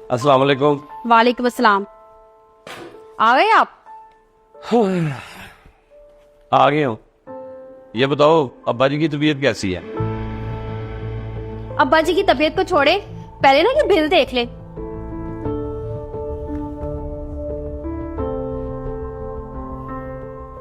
अस्सलाम वालेकुम। वालेकुम अस्सलाम। आ गए आप? आ गए हो। ये बताओ अब्बा जी की तबीयत कैसी है? अब्बा जी की तबीयत को छोड़े, पहले ना ये बिल देख ले।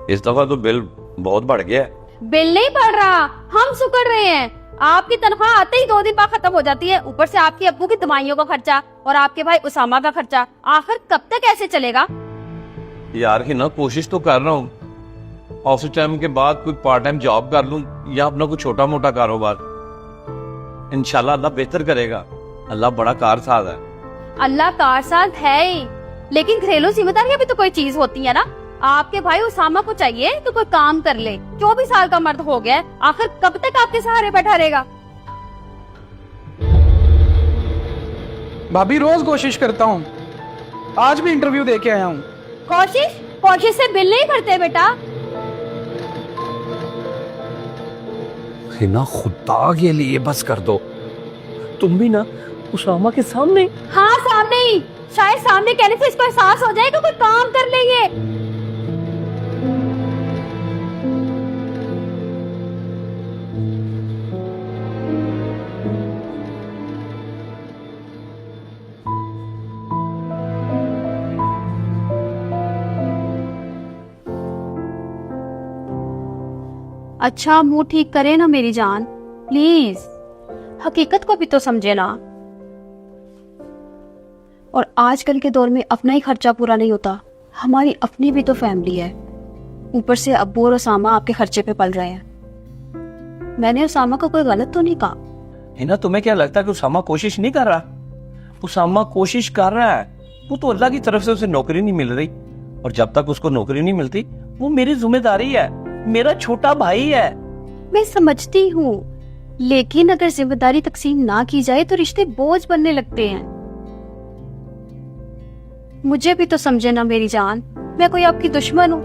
इस दफा तो बिल बहुत बढ़ गया है। बिल नहीं बढ़ रहा, हम सुकड़ रहे हैं। आपकी तनख्वाह आते ही 2 दिन बाद खत्म हो जाती है, ऊपर से आपके अब्बू की दवाइयों का खर्चा और आपके भाई उसामा का खर्चा। आखिर कब तक ऐसे चलेगा? यार ही ना, कोशिश तो कर रहा हूँ। ऑफिस टाइम के बाद कोई पार्ट टाइम जॉब कर लूं या अपना कोई छोटा मोटा कारोबार। इंशाल्लाह अल्लाह बेहतर करेगा। अल्लाह बड़ा कारसाज है। अल्लाह कारसाज है ही, लेकिन घरेलू जिम्मेदारियां भी तो कोई चीज होती है ना। आपके भाई उसामा को चाहिए कि कोई काम कर ले। 24 साल का मर्द हो गया है, आखिर कब तक आपके सहारे बैठा रहेगा? भाभी रोज कोशिश करता हूँ, आज भी इंटरव्यू दे के आया हूँ। कोशिश कोशिश से बिल नहीं भरते बेटा। ना खुदा के लिए बस कर दो। तुम भी ना उसामा के सामने। हाँ सामने ही, शायद सामने कहने से इसको एहसास हो जाए कि कोई काम कर लेंगे। अच्छा मुंह ठीक करे ना मेरी जान, प्लीज। हकीकत को भी तो समझे ना। और आजकल के दौर में अपना ही खर्चा पूरा नहीं होता, हमारी अपनी भी तो फैमिली है। ऊपर से अब्बू और उसामा आपके खर्चे पे पल रहे हैं। मैंने उसामा को कोई गलत तो नहीं कहा? हिना, तुम्हें क्या लगता है कि उसामा कोशिश नहीं कर रहा? उसामा कोशिश कर रहा है। वो तो अल्लाह की तरफ से उसे नौकरी नहीं मिल रही, और जब तक उसको नौकरी नहीं मिलती वो मेरी जिम्मेदारी है, मेरा छोटा भाई है। मैं समझती हूँ, लेकिन अगर जिम्मेदारी तकसीम ना की जाए तो रिश्ते बोझ बनने लगते हैं। मुझे भी तो समझे ना मेरी जान, मैं कोई आपकी दुश्मन हूँ?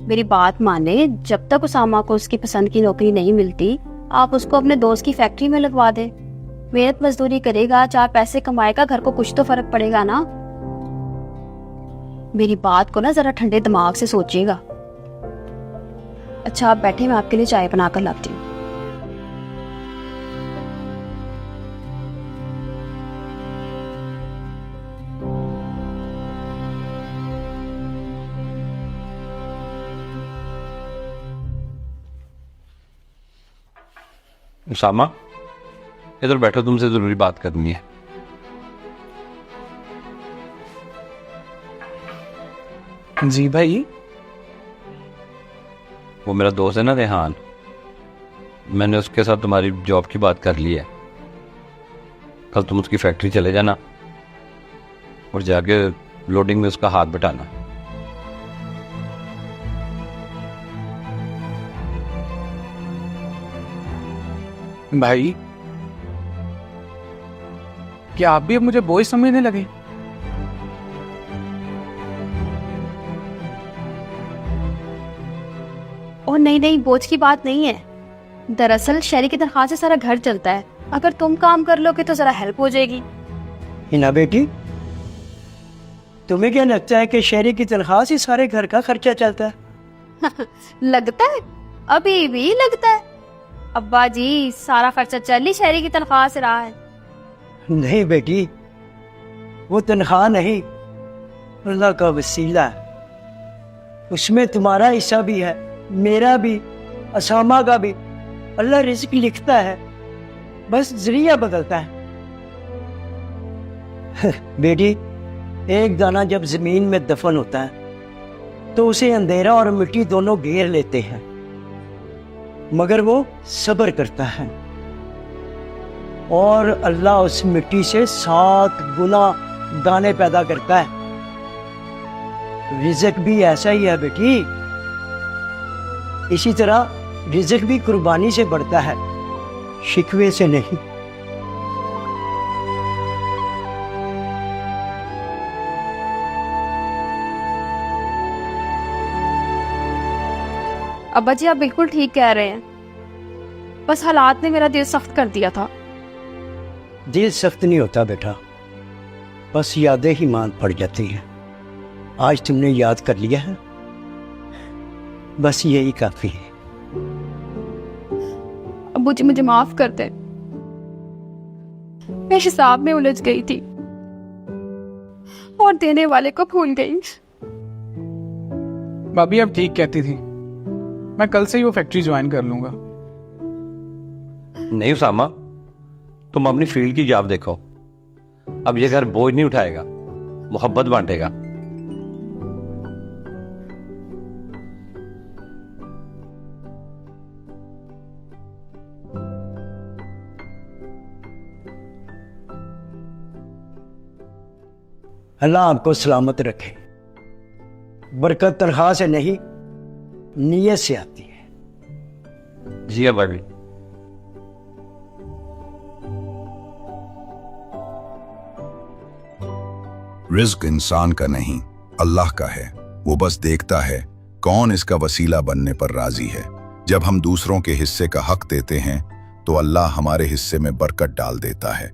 मेरी बात माने, जब तक उसामा को उसकी पसंद की नौकरी नहीं मिलती, आप उसको अपने दोस्त की फैक्ट्री में लगवा दे। मेहनत मजदूरी करेगा, 4 पैसे कमाएगा, घर को कुछ तो फर्क पड़ेगा ना। मेरी बात को ना जरा ठंडे दिमाग से सोचिएगा। अच्छा आप बैठे, मैं आपके लिए चाय बनाकर लाती हूँ। उसामा, इधर बैठो, तुमसे जरूरी बात करनी है। जी भाई। वो मेरा दोस्त है ना रेहान, मैंने उसके साथ तुम्हारी जॉब की बात कर ली है। कल तुम उसकी फैक्ट्री चले जाना और जाके लोडिंग में उसका हाथ बटाना। भाई क्या आप भी अब मुझे बोझ समझने लगे? और नहीं नहीं, बोझ की बात नहीं है। दरअसल शहरी की तनख्वाह से सारा घर चलता है, अगर तुम काम कर लोगे तो जरा हेल्प हो जाएगी। हिना बेटी, तुम्हें क्या लगता है कि शहरी की तनख्वाह से सारे घर का खर्चा चलता है? लगता है, अभी भी लगता है। अब्बा जी, सारा खर्चा चल ही शहरी की तनख्वाह से रहा है। नहीं बेटी, वो तनख्वाह नहीं, अल्लाह का वसीला है। उसमें तुम्हारा हिस्सा भी है, मेरा भी, असामा का भी। अल्लाह रिज़्क लिखता है, बस जरिया बदलता है। बेटी, एक दाना जब जमीन में दफन होता है तो उसे अंधेरा और मिट्टी दोनों घेर लेते हैं, मगर वो सब्र करता है और अल्लाह उस मिट्टी से 7 गुना दाने पैदा करता है। रिज़्क भी ऐसा ही है बेटी। इसी तरह रिज़्क भी कुर्बानी से बढ़ता है, शिकवे से नहीं। अब्बा जी आप बिल्कुल ठीक कह रहे हैं, बस हालात ने मेरा दिल सख्त कर दिया था। दिल सख्त नहीं होता बेटा, बस यादें ही मान पड़ जाती हैं। आज तुमने याद कर लिया है, बस यही काफी है। अब्बू जी मुझे माफ कर दे, मैं हिसाब में उलझ गई थी और देने वाले को भूल गई। भाभी अब ठीक कहती थी, मैं कल से ही वो फैक्ट्री ज्वाइन कर लूंगा। नहीं उसामा, तुम अपनी फील्ड की जॉब देखो। अब ये घर बोझ नहीं उठाएगा, मोहब्बत बांटेगा। अल्लाह आपको सलामत रखे। बरकत तनख्वाह से नहीं, नीयत से आती है। जी अब्बा भी। रिज्क इंसान का नहीं, अल्लाह का है। वो बस देखता है कौन इसका वसीला बनने पर राजी है। जब हम दूसरों के हिस्से का हक देते हैं तो अल्लाह हमारे हिस्से में बरकत डाल देता है।